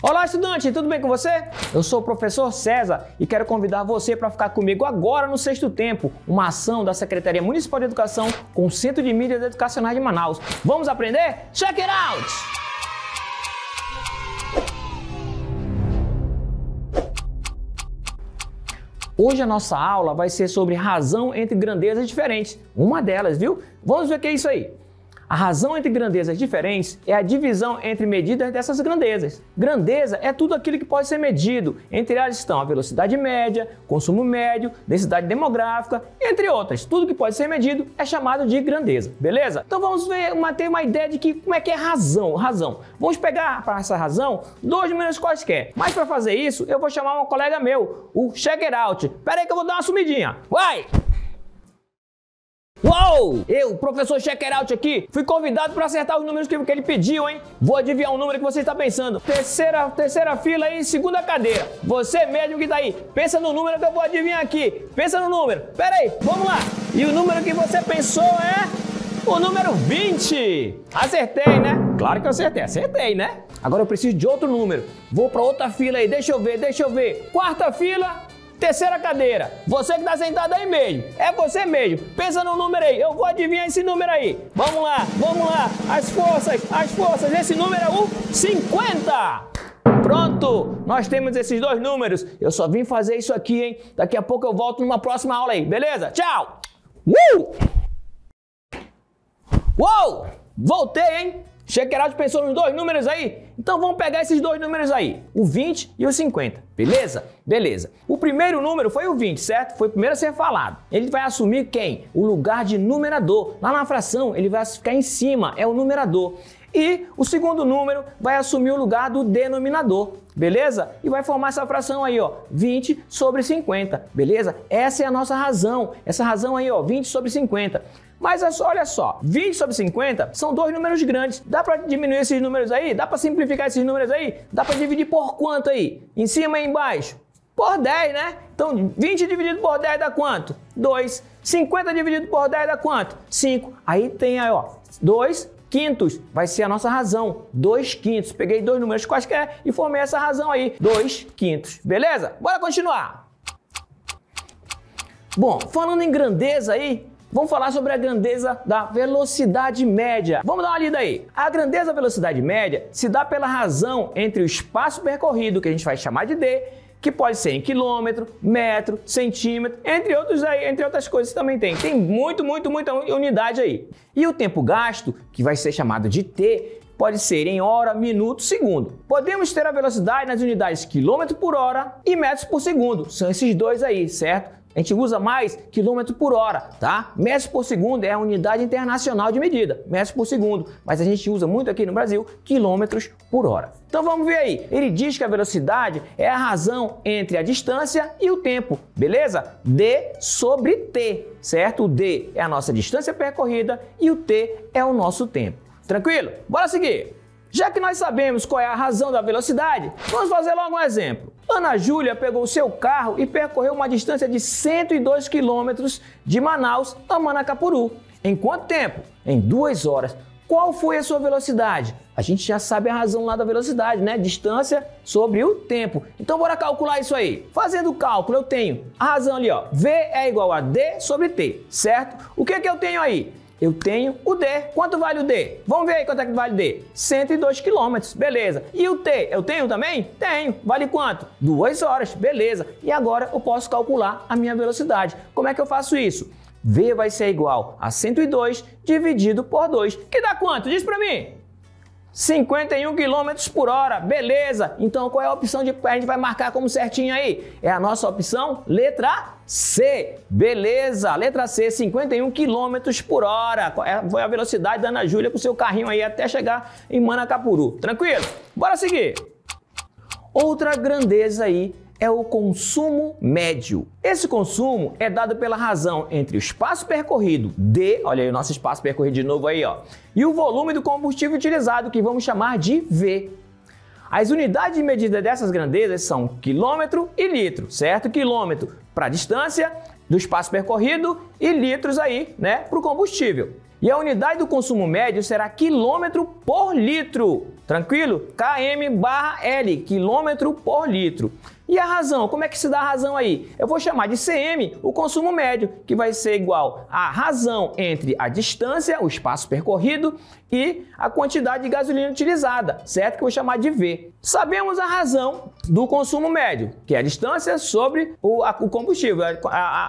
Olá, estudante, tudo bem com você? Eu sou o professor César e quero convidar você para ficar comigo agora no Sexto Tempo, uma ação da Secretaria Municipal de Educação com o Centro de Mídias Educacionais de Manaus. Vamos aprender? Check it out! Hoje a nossa aula vai ser sobre razão entre grandezas diferentes. Uma delas, viu? Vamos ver o que é isso aí. A razão entre grandezas diferentes é a divisão entre medidas dessas grandezas. Grandeza é tudo aquilo que pode ser medido. Entre elas estão a velocidade média, consumo médio, densidade demográfica, entre outras. Tudo que pode ser medido é chamado de grandeza, beleza? Então vamos ter uma ideia de como é que é razão. Vamos pegar para essa razão dois números quaisquer. Mas para fazer isso, eu vou chamar um colega meu, o Check It Out. Pera aí que eu vou dar uma sumidinha. Vai! Uou! Eu, professor Check It Out aqui, fui convidado para acertar os números que ele pediu, hein? Vou adivinhar o número que você está pensando. Terceira fila aí, segunda cadeira. Você mesmo que tá aí, pensa no número que eu vou adivinhar aqui. Pensa no número. Pera aí, vamos lá. E o número que você pensou é o número 20. Acertei, né? Claro que eu acertei, né? Agora eu preciso de outro número. Vou para outra fila aí, deixa eu ver. Quarta fila. Terceira cadeira, você que está sentado aí mesmo, é você mesmo, pensa no número aí, eu vou adivinhar esse número aí, vamos lá, as forças, esse número é o 50. Pronto, nós temos esses dois números, eu só vim fazer isso aqui, hein, daqui a pouco eu volto numa próxima aula aí, beleza? Tchau! Uou, voltei, hein? Check It Out pensou nos dois números aí? Então vamos pegar esses dois números aí, o 20 e o 50, beleza? Beleza. O primeiro número foi o 20, certo? Foi o primeiro a ser falado. Ele vai assumir quem? O lugar de numerador. Lá na fração ele vai ficar em cima, é o numerador. E o segundo número vai assumir o lugar do denominador, beleza? E vai formar essa fração aí, ó, 20 sobre 50, beleza? Essa é a nossa razão, essa razão aí, ó, 20 sobre 50. Mas olha só, 20 sobre 50 são dois números grandes. Dá para diminuir esses números aí? Dá para simplificar esses números aí? Dá para dividir por quanto aí? Em cima e embaixo? Por 10, né? Então 20 dividido por 10 dá quanto? 2. 50 dividido por 10 dá quanto? 5. Aí tem aí, ó, 2 quintos. Vai ser a nossa razão, 2 quintos. Peguei dois números quaisquer e formei essa razão aí, 2 quintos. Beleza? Bora continuar. Bom, falando em grandeza aí, vamos falar sobre a grandeza da velocidade média. Vamos dar uma lida aí. A grandeza da velocidade média se dá pela razão entre o espaço percorrido, que a gente vai chamar de D, que pode ser em quilômetro, metro, centímetro, entre outras coisas também tem. Tem muita unidade aí. E o tempo gasto, que vai ser chamado de T, pode ser em hora, minuto, segundo. Podemos ter a velocidade nas unidades quilômetro por hora e metros por segundo. São esses dois aí, certo? A gente usa mais quilômetro por hora, tá? Metros por segundo é a unidade internacional de medida, metros por segundo, mas a gente usa muito aqui no Brasil quilômetros por hora. Então vamos ver aí, ele diz que a velocidade é a razão entre a distância e o tempo, beleza? D sobre T, certo? O D é a nossa distância percorrida e o T é o nosso tempo. Tranquilo? Bora seguir! Já que nós sabemos qual é a razão da velocidade, vamos fazer logo um exemplo. Ana Júlia pegou o seu carro e percorreu uma distância de 102 quilômetros de Manaus a Manacapuru. Em quanto tempo? Em 2 horas. Qual foi a sua velocidade? A gente já sabe a razão lá da velocidade, né? Distância sobre o tempo. Então bora calcular isso aí. Fazendo o cálculo, eu tenho a razão ali, ó. V é igual a D sobre T, certo? O que é que eu tenho aí? Eu tenho o D. Quanto vale o D? Vamos ver aí quanto é que vale o D. 102 quilômetros, beleza. E o T, eu tenho também? Tenho. Vale quanto? 2 horas, beleza. E agora eu posso calcular a minha velocidade. Como é que eu faço isso? V vai ser igual a 102 dividido por 2. Que dá quanto? Diz pra mim. 51 km por hora, beleza. Então qual é a opção que a gente vai marcar como certinho aí? É a nossa opção letra C, beleza. Letra C, 51 km por hora. Foi a velocidade da Ana Júlia com o seu carrinho aí até chegar em Manacapuru. Tranquilo? Bora seguir. Outra grandeza aí é o consumo médio. Esse consumo é dado pela razão entre o espaço percorrido, D, olha aí o nosso espaço percorrido de novo aí, ó, e o volume do combustível utilizado, que vamos chamar de V. As unidades de medida dessas grandezas são quilômetro e litro, certo? Quilômetro para a distância do espaço percorrido e litros aí, né, para o combustível. E a unidade do consumo médio será quilômetro por litro. Tranquilo? km/L, quilômetro por litro. E a razão? Como é que se dá a razão aí? Eu vou chamar de CM o consumo médio, que vai ser igual à razão entre a distância, o espaço percorrido, e a quantidade de gasolina utilizada, certo? Que eu vou chamar de V. Sabemos a razão do consumo médio, que é a distância sobre o combustível,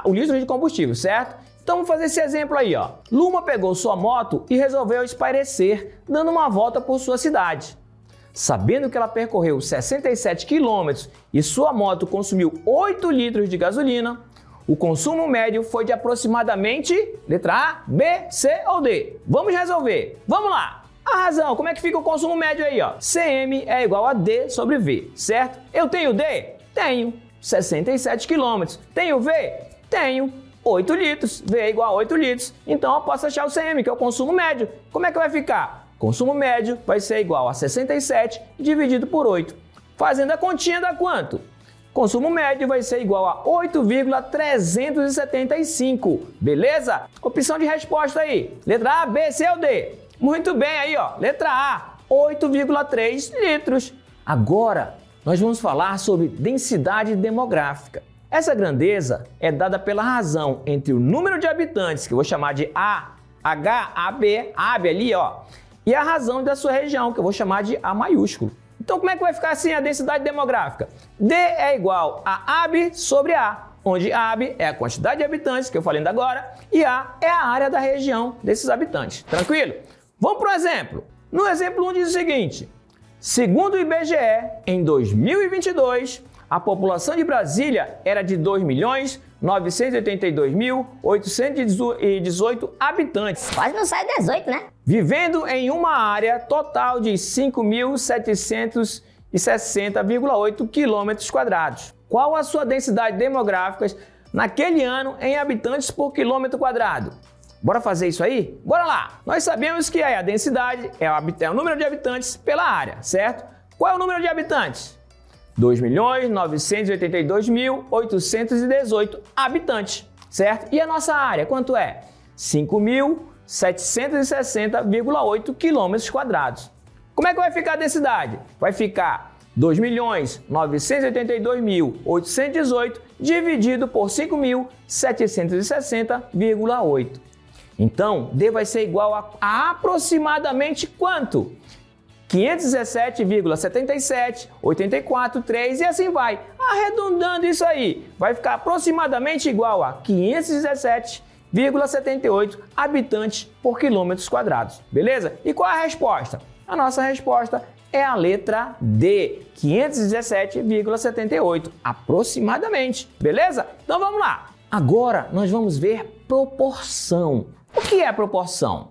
o litro de combustível, certo? Então vamos fazer esse exemplo aí, ó. Luma pegou sua moto e resolveu espairecer, dando uma volta por sua cidade. Sabendo que ela percorreu 67 km e sua moto consumiu 8 litros de gasolina, o consumo médio foi de aproximadamente letra A, B, C ou D. Vamos resolver. Vamos lá. A razão, como é que fica o consumo médio aí, ó? CM é igual a D sobre V, certo? Eu tenho D? Tenho. 67 km. Tenho V? Tenho. 8 litros. V é igual a 8 litros. Então eu posso achar o CM, que é o consumo médio. Como é que vai ficar? Consumo médio vai ser igual a 67 dividido por 8. Fazendo a continha dá quanto? Consumo médio vai ser igual a 8,375. Beleza? Opção de resposta aí. Letra A, B, C ou D? Muito bem aí, ó. Letra A, 8,3 litros. Agora, nós vamos falar sobre densidade demográfica. Essa grandeza é dada pela razão entre o número de habitantes, que eu vou chamar de A, H, AB ali, ó, e a razão da sua região, que eu vou chamar de A maiúsculo. Então, como é que vai ficar assim a densidade demográfica? D é igual a AB sobre A, onde AB é a quantidade de habitantes, que eu falei ainda agora, e A é a área da região desses habitantes. Tranquilo? Vamos para o exemplo. No exemplo 1 diz o seguinte: segundo o IBGE, em 2022, a população de Brasília era de 2.982.818 habitantes. Quase não sai 18, né? Vivendo em uma área total de 5.760,8 km². Qual a sua densidade demográfica naquele ano em habitantes por quilômetro quadrado? Bora fazer isso aí? Bora lá! Nós sabemos que a densidade é o número de habitantes pela área, certo? Qual é o número de habitantes? 2.982.818 habitantes, certo? E a nossa área, quanto é? 5.760,8 km². Como é que vai ficar a densidade? Vai ficar 2.982.818 dividido por 5.760,8. Então, D vai ser igual a aproximadamente quanto? 517,77, 84, 3 e assim vai. Arredondando isso aí, vai ficar aproximadamente igual a 517,78 habitantes por quilômetros quadrados. Beleza? E qual é a resposta? A nossa resposta é a letra D, 517,78 aproximadamente. Beleza? Então vamos lá. Agora nós vamos ver proporção. O que é proporção?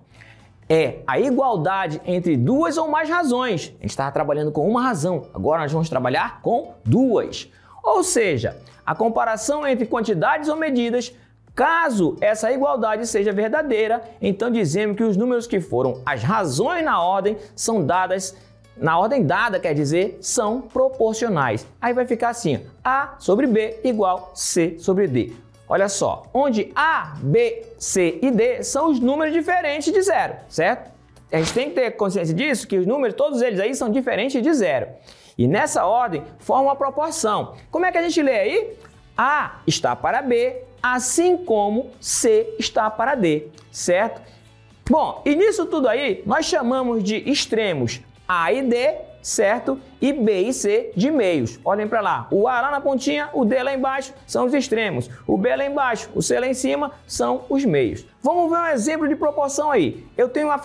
É a igualdade entre duas ou mais razões. A gente estava trabalhando com uma razão, agora nós vamos trabalhar com duas. Ou seja, a comparação entre quantidades ou medidas, caso essa igualdade seja verdadeira, então dizemos que os números que foram as razões na ordem são dadas, na ordem dada, quer dizer, são proporcionais. Aí vai ficar assim, A sobre B igual C sobre D. Olha só, onde A, B, C e D são os números diferentes de zero, certo? A gente tem que ter consciência disso, que os números, todos eles aí, são diferentes de zero. E nessa ordem, formam uma proporção. Como é que a gente lê aí? A está para B, assim como C está para D, certo? Bom, e nisso tudo aí, nós chamamos de extremos A e D, certo? E B e C de meios. Olhem para lá, o A lá na pontinha, o D lá embaixo são os extremos, o B lá embaixo, o C lá em cima são os meios. Vamos ver um exemplo de proporção aí. Eu tenho a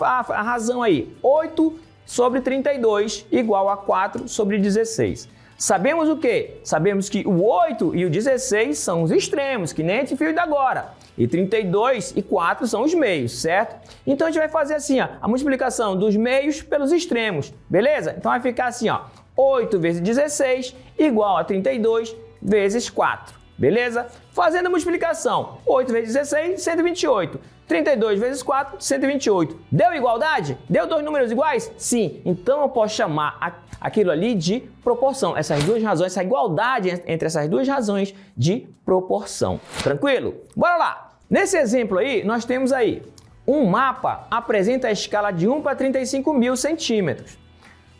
razão aí, 8 sobre 32 igual a 4 sobre 16. Sabemos o quê? Sabemos que o 8 e o 16 são os extremos, que nem a gente viu ainda agora. E 32 e 4 são os meios, certo? Então a gente vai fazer assim, ó, a multiplicação dos meios pelos extremos, beleza? Então vai ficar assim, ó, 8 vezes 16 igual a 32 vezes 4, beleza? Fazendo a multiplicação, 8 vezes 16, 128. 32 vezes 4, 128. Deu igualdade? Deu dois números iguais? Sim. Então eu posso chamar aquilo ali de proporção. Essas duas razões, essa igualdade entre essas duas razões de proporção. Tranquilo? Bora lá! Nesse exemplo aí, nós temos aí Um mapa apresenta a escala de 1 para 35.000 centímetros.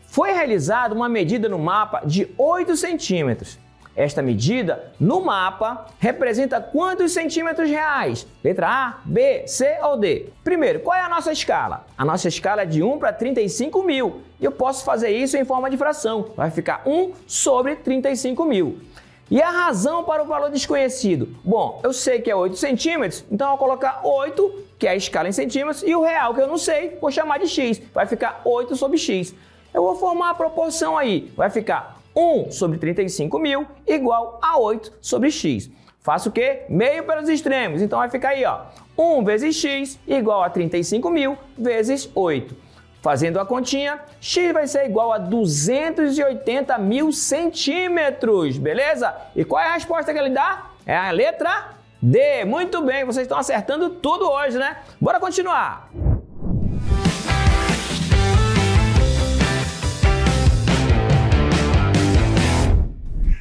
Foi realizada uma medida no mapa de 8 centímetros. Esta medida no mapa representa quantos centímetros reais? Letra A, B, C ou D? Primeiro, qual é a nossa escala? A nossa escala é de 1 para 35.000. E eu posso fazer isso em forma de fração. Vai ficar 1 sobre 35.000. E a razão para o valor desconhecido? Bom, eu sei que é 8 centímetros, então eu vou colocar 8, que é a escala em centímetros, e o real que eu não sei, vou chamar de x. Vai ficar 8 sobre x. Eu vou formar a proporção aí. Vai ficar 1 sobre 35.000 igual a 8 sobre x. Faço o quê? Meio pelos extremos. Então vai ficar aí, ó, 1 vezes x igual a 35.000 vezes 8. Fazendo a continha, x vai ser igual a 280.000 centímetros, beleza? E qual é a resposta que ele dá? É a letra D. Muito bem, vocês estão acertando tudo hoje, né? Bora continuar!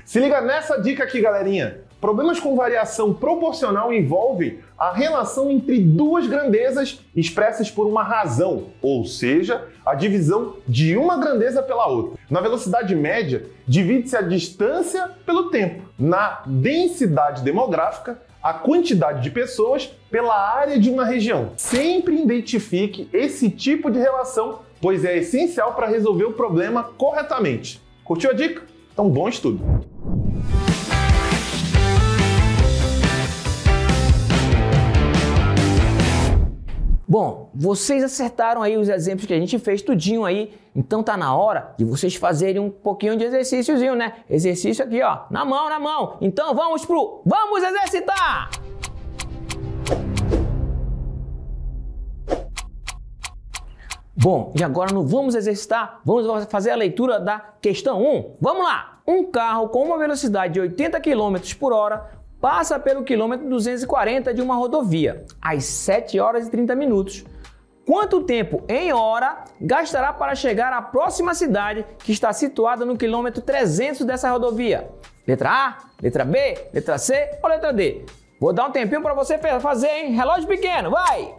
Se liga nessa dica aqui, galerinha. Problemas com variação proporcional envolvem a relação entre duas grandezas expressas por uma razão, ou seja, a divisão de uma grandeza pela outra. Na velocidade média, divide-se a distância pelo tempo. Na densidade demográfica, a quantidade de pessoas pela área de uma região. Sempre identifique esse tipo de relação, pois é essencial para resolver o problema corretamente. Curtiu a dica? Então, bom estudo! Bom, vocês acertaram aí os exemplos que a gente fez tudinho aí, então tá na hora de vocês fazerem um pouquinho de exercíciozinho, né? Exercício aqui, ó, na mão, na mão. Então vamos exercitar! Bom, e agora no vamos exercitar, vamos fazer a leitura da questão 1. Vamos lá! Um carro com uma velocidade de 80 km por hora passa pelo quilômetro 240 de uma rodovia às 7 horas e 30 minutos. Quanto tempo em hora gastará para chegar à próxima cidade que está situada no quilômetro 300 dessa rodovia? Letra A, letra B, letra C ou letra D? Vou dar um tempinho para você fazer, hein? Relógio pequeno, vai!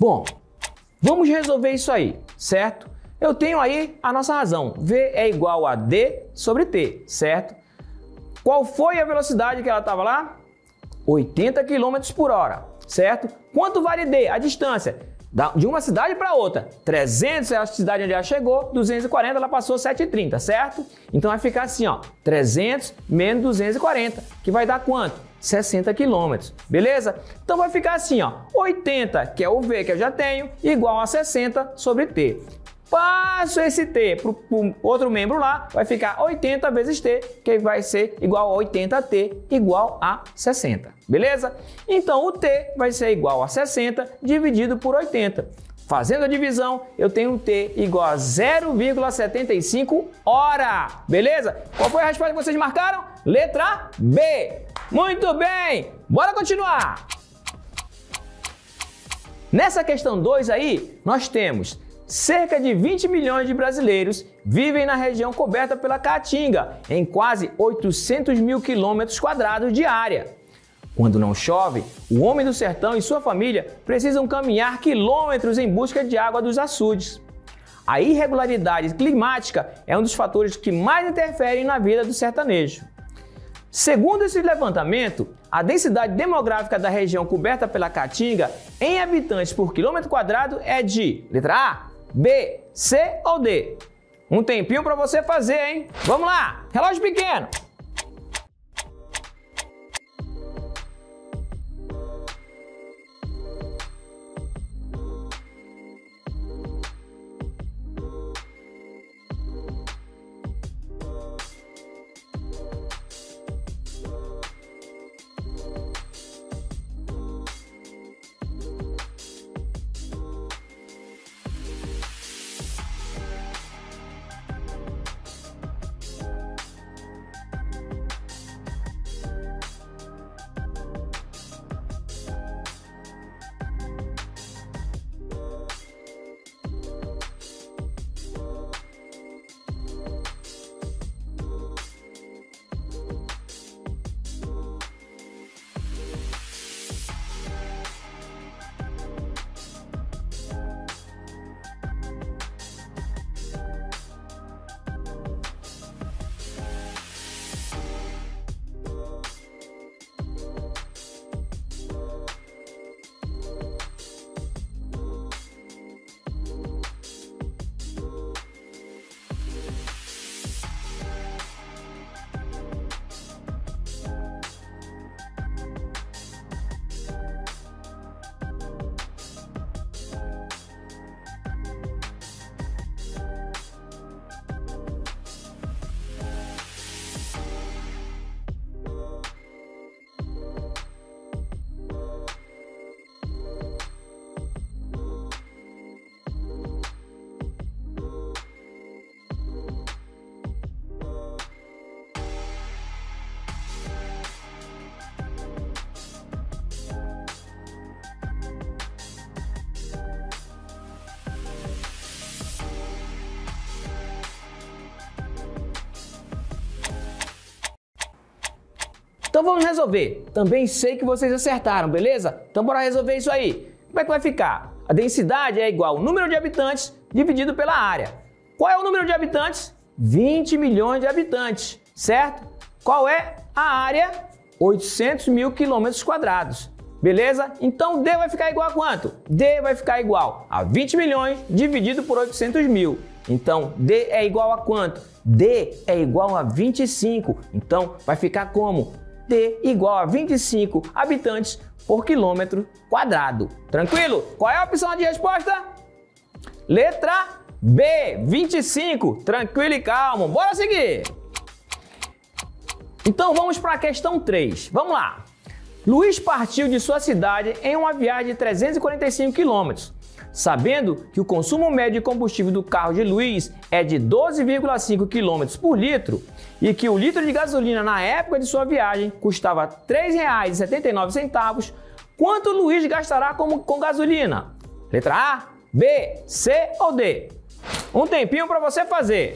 Bom, vamos resolver isso aí, certo? Eu tenho aí a nossa razão. V é igual a D sobre T, certo? Qual foi a velocidade que ela estava lá? 80 km por hora, certo? Quanto vale D? A distância de uma cidade para outra. 300 é a cidade onde ela chegou, 240 ela passou 7,30, certo? Então vai ficar assim, ó, 300 menos 240, que vai dar quanto? 60 km, beleza? Então vai ficar assim, ó, 80, que é o V que eu já tenho, igual a 60 sobre T. Passo esse T para o outro membro lá, vai ficar 80 vezes T, que vai ser igual a 80T, igual a 60, beleza? Então o T vai ser igual a 60 dividido por 80. Fazendo a divisão, eu tenho T igual a 0,75 hora, beleza? Qual foi a resposta que vocês marcaram? Letra B. Muito bem, bora continuar. Nessa questão 2 aí, nós temos cerca de 20 milhões de brasileiros vivem na região coberta pela Caatinga, em quase 800 mil quilômetros quadrados de área. Quando não chove, o homem do sertão e sua família precisam caminhar quilômetros em busca de água dos açudes. A irregularidade climática é um dos fatores que mais interferem na vida do sertanejo. Segundo esse levantamento, a densidade demográfica da região coberta pela Caatinga em habitantes por quilômetro quadrado é de letra A, B, C ou D? Um tempinho para você fazer, hein? Vamos lá! Relógio pequeno! Então vamos resolver. Também sei que vocês acertaram, beleza? Então bora resolver isso aí. Como é que vai ficar? A densidade é igual ao número de habitantes dividido pela área. Qual é o número de habitantes? 20 milhões de habitantes, certo? Qual é a área? 800 mil quilômetros quadrados. Beleza? Então D vai ficar igual a quanto? D vai ficar igual a 20 milhões dividido por 800 mil. Então D é igual a quanto? D é igual a 25. Então vai ficar como? D igual a 25 habitantes por quilômetro quadrado. Tranquilo? Qual é a opção de resposta? Letra B, 25. Tranquilo e calmo. Bora seguir. Então vamos para a questão 3. Vamos lá. Luiz partiu de sua cidade em uma viagem de 345 quilômetros. Sabendo que o consumo médio de combustível do carro de Luiz é de 12,5 km por litro e que o litro de gasolina na época de sua viagem custava R$ 3,79, quanto Luiz gastará com gasolina? Letra A, B, C ou D? Um tempinho para você fazer.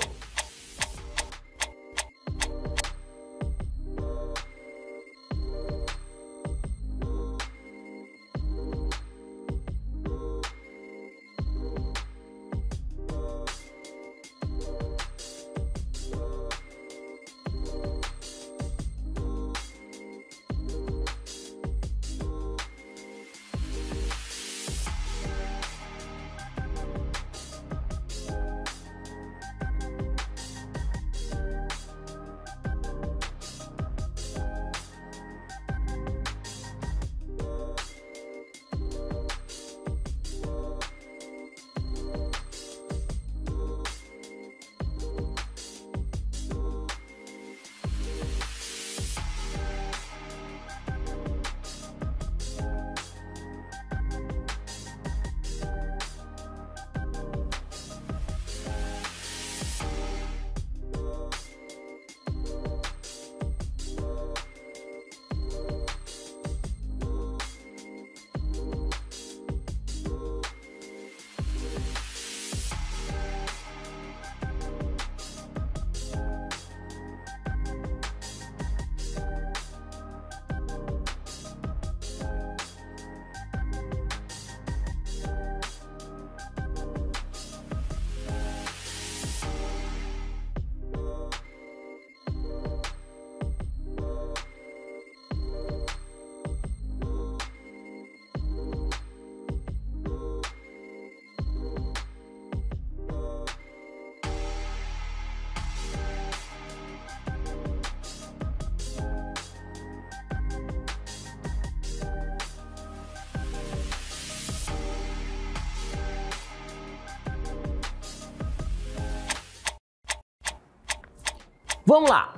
Vamos lá.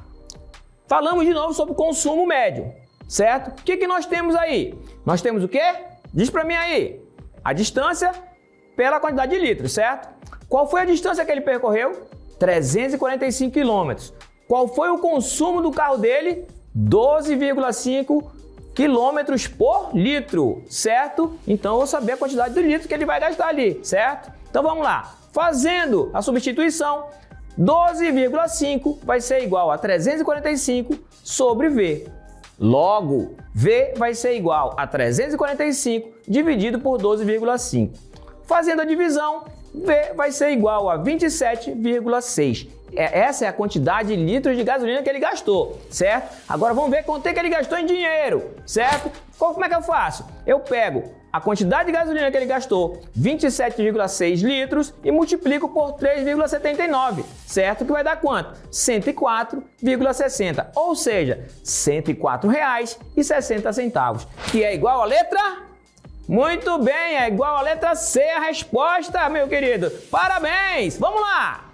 Falamos de novo sobre o consumo médio, certo? O que nós temos aí? Nós temos o quê? Diz para mim aí. A distância pela quantidade de litros, certo? Qual foi a distância que ele percorreu? 345 quilômetros. Qual foi o consumo do carro dele? 12,5 quilômetros por litro, certo? Então eu vou saber a quantidade de litros que ele vai gastar ali, certo? Então vamos lá. Fazendo a substituição, 12,5 vai ser igual a 345 sobre V. Logo, V vai ser igual a 345 dividido por 12,5. Fazendo a divisão, V vai ser igual a 27,6. Essa é a quantidade de litros de gasolina que ele gastou, certo? Agora vamos ver quanto é que ele gastou em dinheiro, certo? Como é que eu faço? Eu pego a quantidade de gasolina que ele gastou, 27,6 litros, e multiplico por 3,79, certo? Que vai dar quanto? 104,60, ou seja, R$ 104,60, que é igual a letra... Muito bem, é igual a letra C a resposta, meu querido. Parabéns! Vamos lá!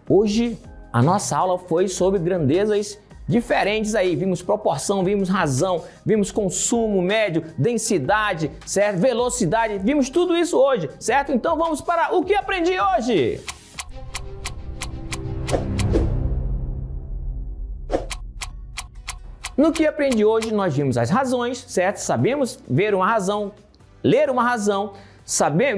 Hoje a nossa aula foi sobre grandezas diferentes aí. Vimos proporção, vimos razão, vimos consumo médio, densidade, certo? Velocidade, vimos tudo isso hoje, certo? Então vamos para o que aprendi hoje. No que aprendi hoje, nós vimos as razões, certo? Sabemos ver uma razão, ler uma razão,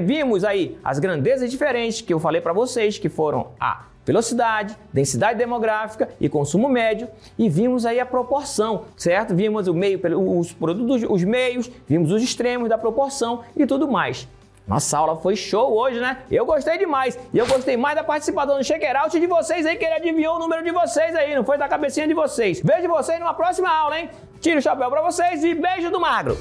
vimos aí as grandezas diferentes que eu falei para vocês, que foram a velocidade, densidade demográfica e consumo médio, e vimos aí a proporção, certo? Vimos o meio, os produtos, os meios, vimos os extremos da proporção e tudo mais. Nossa aula foi show hoje, né? Eu gostei demais. E eu gostei mais da participação do Check-It-Out de vocês aí, que ele adivinhou o número de vocês aí, não foi da cabecinha de vocês. Vejo vocês numa próxima aula, hein? Tiro o chapéu pra vocês e beijo do magro!